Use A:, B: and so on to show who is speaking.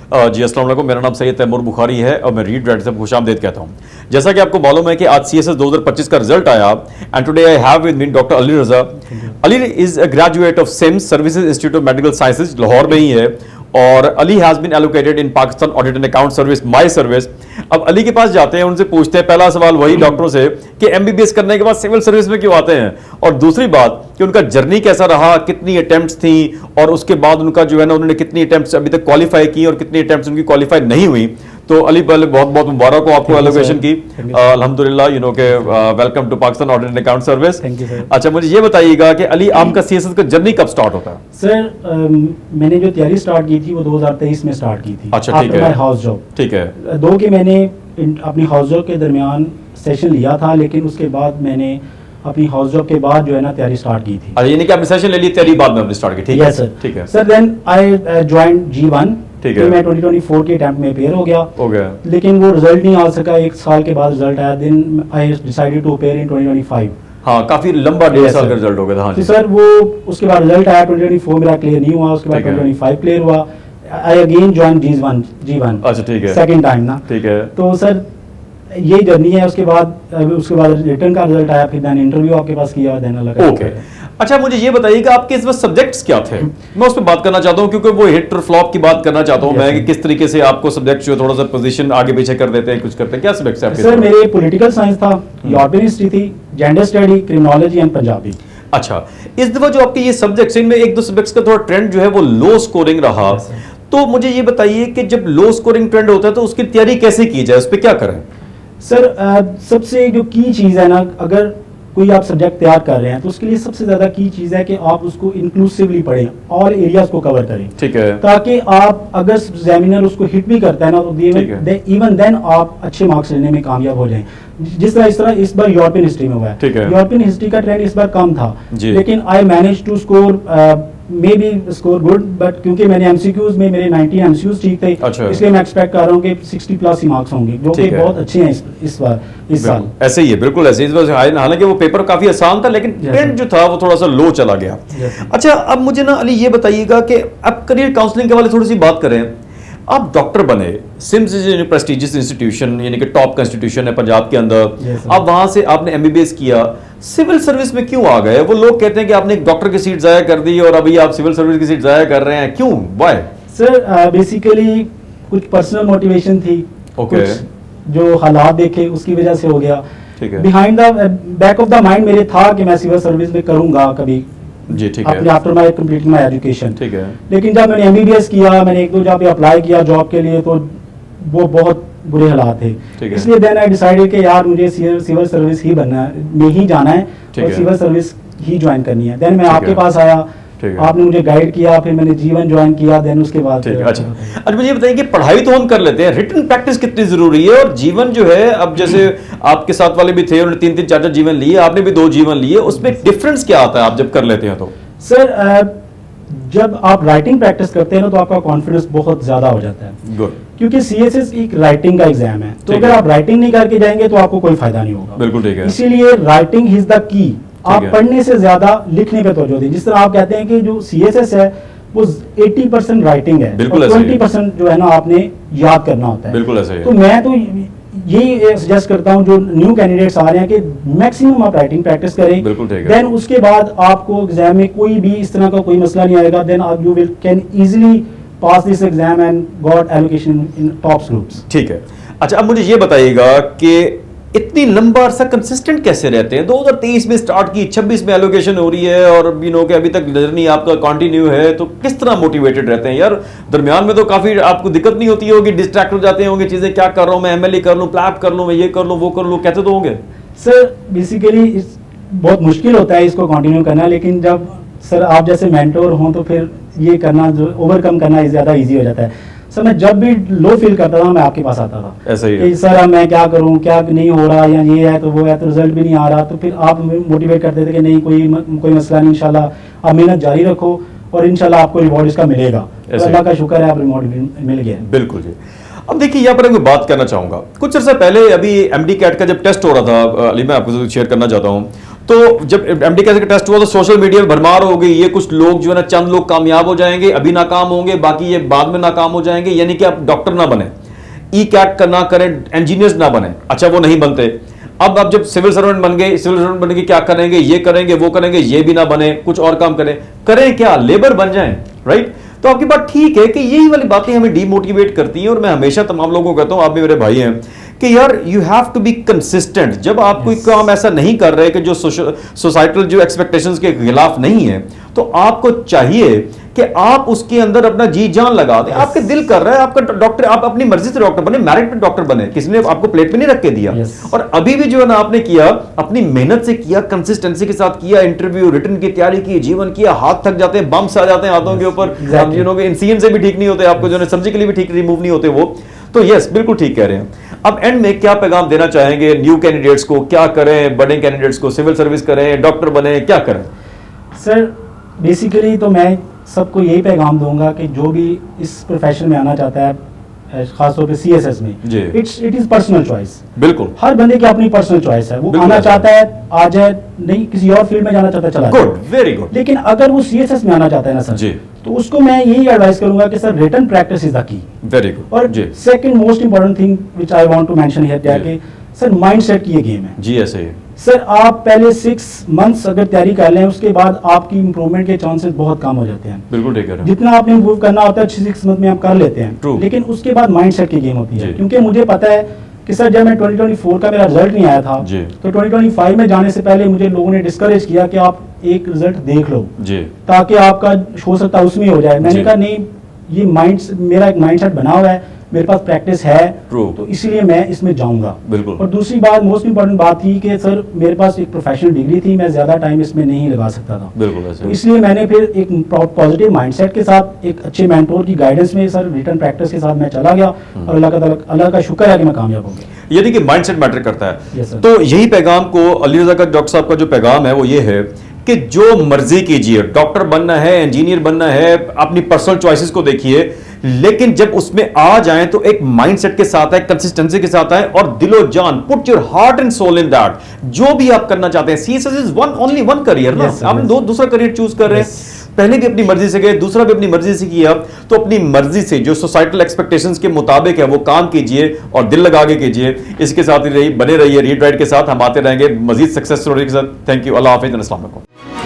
A: जी अस्सलाम वालेकुम, मेरा नाम सैयद तैमूर बुखारी है और मैं रीड राइटर से खुशामदीद कहता हूँ। जैसा कि आपको मालूम है कि आज CSS 2025 का रिजल्ट आया and today I have with me doctor Ali Raza. Ali is a graduate of SIMS services institute of medical sciences, Lahore में ही है, और Ali has been allocated in Pakistan audit and account service my service. अब अली के पास जाते हैं, उनसे पूछते हैं, पहला सवाल वही डॉक्टरों से कि MBBS करने के बाद सिविल सर्विस में क्यों आते हैं, और दूसरी बात कि उनका जर्नी कैसा रहा, कितनी अटेम्प्ट्स थी और उसके बाद उनका जो है ना उन्होंने कितनी अटेम्प्ट्स अभी तक क्वालिफाई की और कितनी अटेम्प्ट्स उनकी क्वालिफाई नहीं हुई। तो अली पहले बहुत बहुत मुबारक हो आपको एलोकेशन की, अल्हम्दुलिल्लाह, यू नो के welcome to Pakistan audit and account service.
B: Thank you sir.
A: अच्छा, मुझे ये बताइएगा कि अली आपका CSS का जर्नी कब स्टार्ट होता है?
B: सर मैंने जो तैयारी स्टार्ट की थी वो 2023 में स्टार्ट की थी।
A: अच्छा, ठीक है।
B: हाउस जॉब,
A: ठीक है।
B: दो कि मैंने अपनी हाउस जॉब के दरमियान सेशन लिया था, लेकिन उसके बाद मैंने अपनी हाउस जॉब के बाद जो है ना तैयारी स्टार्ट की थी।
A: अच्छा, यानी कि आपने सेशन ले ली, तैयारी बाद में आपने स्टार्ट की, ठीक है?
B: Yes sir.
A: ठीक है
B: sir, then I join G1,
A: ठीक है।
B: तो मैं 2024 के अटेम्प्ट में अपेयर हो
A: गया,
B: लेकिन वो रिजल्ट नहीं आ सका। एक साल के बाद रिजल्ट आया, then I decided to appear in 2025।
A: हाँ, काफी लंबा 1.5 साल का रिजल्ट हो गया था। हाँ
B: तो
A: जी
B: सर वो उसके बाद रिजल्ट आया 2024, मेरा क्लियर नहीं हुआ, उसके बाद 2025 क्लियर हुआ। I again join G1।
A: अच्छा, ठीक है।
B: सेकंड टाइम ना,
A: ठीक है।
B: तो सर ये जर्नी है। उसके बाद रिटर्न का रिजल्ट आया, फिर मैंने इंटरव्यू आपके पास किया, देन अलग।
A: ओके, अच्छा मुझे ये बताइएगा आपके इस वक्त सब्जेक्ट्स क्या थे? मैं उस पर बात करना चाहता हूँ क्योंकि वो हिट और फ्लॉप की बात करना चाहता हूँ मैं, कि किस तरीके से आपको सब्जेक्ट जो थोड़ा सा पोजीशन आगे पीछे कर देते हैं, कुछ करते हैं। क्या सब्जेक्ट्स हैं आपके?
B: सर मेरे पॉलिटिकल साइंस था, यूरोपियन हिस्ट्री थी, gender study, criminology and Punjabi.
A: अच्छा, इस दफा जो आपके ये सब्जेक्ट्स, इनमें एक दो सब्जेक्ट्स का थोड़ा ट्रेंड जो है वो लो स्कोरिंग रहा, तो मुझे ये बताइए कि जब लो स्कोरिंग ट्रेंड होता है तो उसकी तैयारी कैसे की जाए, उस पर क्या करें?
B: सर सबसे जो की चीज़ है ना, अगर कोई आप सब्जेक्ट तैयार कर रहे हैं तो उसके लिए सबसे ज़्यादा की चीज़ है कि आप उसको इंक्लूसिवली पढ़ें और एरियाज को कवर करें,
A: ठीक है,
B: ताकि आप अगर एग्जामिनर उसको हिट भी करता है ना तो इवन देन आप अच्छे मार्क्स लेने में कामयाब हो जाएं। जिस तरह इस बार यूरोपियन हिस्ट्री में हुआ है, यूरोपियन हिस्ट्री का ट्रेंड इस बार कम था, लेकिन I manage to score maybe score good, but क्योंकि मैंने MCQs में मेरे 90 MCQs ठीक थे,
A: अच्छा।
B: इसलिए मैं एक्सपेक्ट कर रहा हूँ कि 60+ ही मार्क्स होंगे, जो कि बहुत अच्छे हैं इस साल।
A: ऐसे ही है, बिल्कुल ऐसे ही। हालांकि वो पेपर काफी आसान था, लेकिन ट्रेंड जो था वो थोड़ा सा लो चला गया। अच्छा, अब मुझे ना अली ये बताइएगा कि अब करियर काउंसलिंग के वाले थोड़ी सी बात करें। आप डॉक्टर बने, सिम्स इज प्रेस्टिजियस इंस्टीट्यूशन, यानी कि टॉप का इंस्टीट्यूशन है पंजाब के अंदर, अब वहां से आपने MBBS किया, सिविल सर्विस में क्यों आ गए? वो लोग कहते हैं कि आपने एक डॉक्टर की सीट जाया कर दी और अभी आप सिविल सर्विस की सीट जाया कर रहे हैं, क्यों, व्हाई?
B: सर बेसिकली कुछ पर्सनल मोटिवेशन थी, कुछ जो हालात देखे उसकी वजह से हो गया। Behind the back of the mind मेरे था कि मैं सिविल सर्विस में करूंगा कभी
A: जी, ठीक है,
B: अपने after my completing my education,
A: ठीक है।
B: लेकिन जब मैंने MBBS किया, मैंने एक दो जगह पे अप्लाई किया जॉब के लिए, तो वो बहुत बुरे हालात थे, इसलिए देन आई डिसाइडेड कि यार मुझे सिविल सर्विस ही बनना है, में ही जाना है और सिविल सर्विस ही ज्वाइन करनी है। देन मैं आपके पास आया, आपने मुझे गाइड किया, फिर मैंने G1 ज्वाइन किया, देन उसके बाद
A: अच्छा मुझे बताइए कि पढ़ाई तो हम कर लेते हैं, रिटन प्रैक्टिस कितनी जरूरी है? और G1 जो है, अब जैसे आपके साथ वाले भी थे, उन्होंने 3-3 4-4 G1 लिए, आपने भी 2 G1 लिए, उसमें डिफरेंस क्या आता है आप जब कर लेते हैं तो?
B: सर जब आप राइटिंग प्रैक्टिस करते हैं ना तो आपका कॉन्फिडेंस बहुत ज्यादा हो जाता है।
A: गुड,
B: क्योंकि CSS एक राइटिंग का एग्जाम है, तो अगर आप राइटिंग नहीं करके जाएंगे तो आपको कोई फायदा नहीं होगा।
A: बिल्कुल ठीक है,
B: इसीलिए राइटिंग इज द की। आप पढ़ने से ज्यादा लिखने पे तवज्जो दें। जिस तरह आप कहते हैं कि जो CSS है वो 80% राइटिंग है और 20% जो है ना आपने याद करना होता है।
A: बिल्कुल ऐसे ही है।
B: तो मैं तो यही सजेस्ट करता हूं जो न्यू कैंडिडेट्स आ रहे हैं कि मैक्सिमम आप राइटिंग प्रैक्टिस करें, देन उसके बाद आपको एग्जाम में कोई भी इस तरह का कोई मसला नहीं आएगा, देन आप you will can easily pass this exam and got allocation in top groups.
A: ठीक है। अच्छा, अब मुझे ये बताइएगा कि इतनी लंबा अरसा कंसिस्टेंट कैसे रहते हैं? 2023 में स्टार्ट की, 26 में एलोकेशन हो रही है और कि अभी तक जर्नी आपका कंटिन्यू है, तो किस तरह मोटिवेटेड रहते हैं यार? दरमियान में तो काफी आपको दिक्कत नहीं होती होगी, डिस्ट्रैक्ट हो जाते होंगे, चीजें क्या कर रहा हूं मैं, MLE कर लूं, प्लैप कर लूं, मैं ये कर लूं, वो कर लूं, कहते तो होंगे?
B: सर बेसिकली बहुत मुश्किल होता है इसको कंटिन्यू करना, लेकिन जब सर आप जैसे मेंटोर हों तो फिर ये करना, जो ओवरकम करना ज्यादा ईजी हो जाता है। सर मैं जब भी लो फील करता था मैं आपके पास आता था,
A: ऐसा ही है।
B: कि सर मैं क्या करूं, क्या नहीं हो रहा, या ये है तो वो है, तो रिजल्ट भी नहीं आ रहा, तो फिर आप मोटिवेट करते थे कि नहीं कोई मसला नहीं, इंशाल्लाह आप मेहनत जारी रखो और इंशाल्लाह आपको रिवॉर्ड इसका मिलेगा। तो अल्लाह का शुक्र है, आप रिवॉर्ड मिल गया।
A: बिल्कुल जी। अब देखिए यहाँ पर मैं बात करना चाहूंगा, कुछ अर्सा पहले अभी MD कैट का जब टेस्ट हो रहा था, अली मैं आपको शेयर करना चाहता हूँ, तो जब एमडी कैसे का टेस्ट हुआ तो सोशल मीडिया में भरमार हो गई, ये कुछ लोग जो है ना, चंद लोग कामयाब हो जाएंगे, अभी नाकाम होंगे, बाकी ये बाद में नाकाम हो जाएंगे, यानी कि आप डॉक्टर ना बने, ई कैट का ना करें, इंजीनियर्स ना बने। अच्छा वो नहीं बनते, अब आप जब सिविल सर्वेंट बन गए, सिविल सर्वेंट बन के क्या करेंगे, ये करेंगे वो करेंगे, ये भी ना बने, कुछ और काम करें क्या, लेबर बन जाएं, राइट। तो आपकी बात ठीक है कि यही वाली बातें हमें डीमोटिवेट करती हैं, और मैं हमेशा तमाम लोगों को कहता हूं, आप भी मेरे भाई हैं, कि यार you have to be consistent. जब आप कोई काम ऐसा नहीं कर रहे कि जो सोसाइटल जो एक्सपेक्टेशंस के खिलाफ नहीं है, तो आपको चाहिए कि आप उसके अंदर अपना जी जान लगा दें। आपके दिल कर रहा है आपका डॉक्टर, आप अपनी मर्जी से डॉक्टर बने, मेरिट पे डॉक्टर बने, किसी ने आपको प्लेट पे नहीं रख के दिया। और अभी भी जो है ना आपने किया, अपनी मेहनत से किया, कंसिस्टेंसी के साथ किया, इंटरव्यू रिटन की तैयारी की, जीवन किया, हाथ थक जाते हैं, बम्स आ जाते हैं हाथों के ऊपर, इंसियन से भी ठीक नहीं होते, आपको जो है सर्जिकली भी ठीक रिमूव नहीं होते वो। तो यस, बिल्कुल ठीक कह रहे हैं। अब एंड में क्या पैगाम देना चाहेंगे न्यू कैंडिडेट्स को, क्या करें, बड़े कैंडिडेट्स को, सिविल सर्विस करें, डॉक्टर बने, क्या करें?
B: सर बेसिकली तो मैं सबको यही पैगाम दूंगा कि जो भी इस प्रोफेशन में आना चाहता है, खासतौर पे सीएसएस में, इट इज पर्सनल चॉइस।
A: बिल्कुल,
B: हर बंदे की अपनी पर्सनल चॉइस है, वो आना चाहता है आ जाए, नहीं किसी और फील्ड में जाना चाहता है चला जाए।
A: Good, very good.
B: लेकिन अगर वो सीएसएस में आना चाहता है ना सर जी, तो उसको मैं यही एडवाइस करूंगा कि sir written practice is the key.
A: Very good.
B: और second most important thing which I want to mention here क्या कि सर माइंडसेट की ये गेम है
A: जी। ऐसे
B: सर आप पहले 6 मंथ्स अगर तैयारी कर लें, उसके बाद आपकी इंप्रूवमेंट के चांसेस बहुत कम हो जाते हैं।
A: बिल्कुल ठीक है।
B: जितना आपने इंप्रूव करना होता है 6 मंथ में आप कर लेते हैं, लेकिन उसके बाद माइंडसेट की गेम होती है। क्योंकि मुझे पता है कि सर जब मैं 2024 का मेरा रिजल्ट नहीं आया था, तो 2025 में जाने से पहले मुझे लोगों ने डिस्करेज किया कि आप एक रिजल्ट देख लो ताकि आपका हो सकता है उसमें हो जाए। मैंने कहा नहीं, ये मेरा एक माइंडसेट बना हुआ है, मेरे पास प्रैक्टिस है, तो इसलिए मैं इसमें जाऊंगा। और दूसरी बात, मोस्ट इंपॉर्टेंट बात थी कि सर मेरे पास एक प्रोफेशनल डिग्री थी, मैं ज्यादा टाइम इसमें नहीं लगा सकता था। तो इसलिए मैंने फिर एक पॉजिटिव माइंडसेट के साथ, एक अच्छे मेंटोर की गाइडेंस में सर रिटन प्रैक्टिस के साथ मैं चला गया, और अल्लाह का शुक्र है कि मैं कामयाब हो गया।
A: यानी कि माइंडसेट मैटर करता है। तो यही पैगाम को अली रजा का, डॉक्टर साहब का जो पैगाम है वो ये है कि जो मर्जी कीजिए, डॉक्टर बनना है, इंजीनियर बनना है, अपनी पर्सनल चॉइसेस को देखिए, लेकिन जब उसमें आ जाएं तो एक माइंडसेट के साथ है, कंसिस्टेंसी के साथ है, और दिलो जान, put your heart and soul in that. जो भी आप करना चाहते हैं, CSS is only one career ना, आपने दूसरा करियर चूज कर रहे हैं। पहले भी अपनी मर्जी से गए, दूसरा भी अपनी मर्जी से किया, तो अपनी मर्जी से जो सोसाइटल एक्सपेक्टेशंस के मुताबिक है वो काम कीजिए और दिल लगा के कीजिए। इसके साथ ही बने रहिए रीड राइट के साथ, हम आते रहेंगे मजीद सक्सेस स्टोरी के साथ। थैंक यू, अल्लाह हाफिज़, अस्सलाम वालेकुम।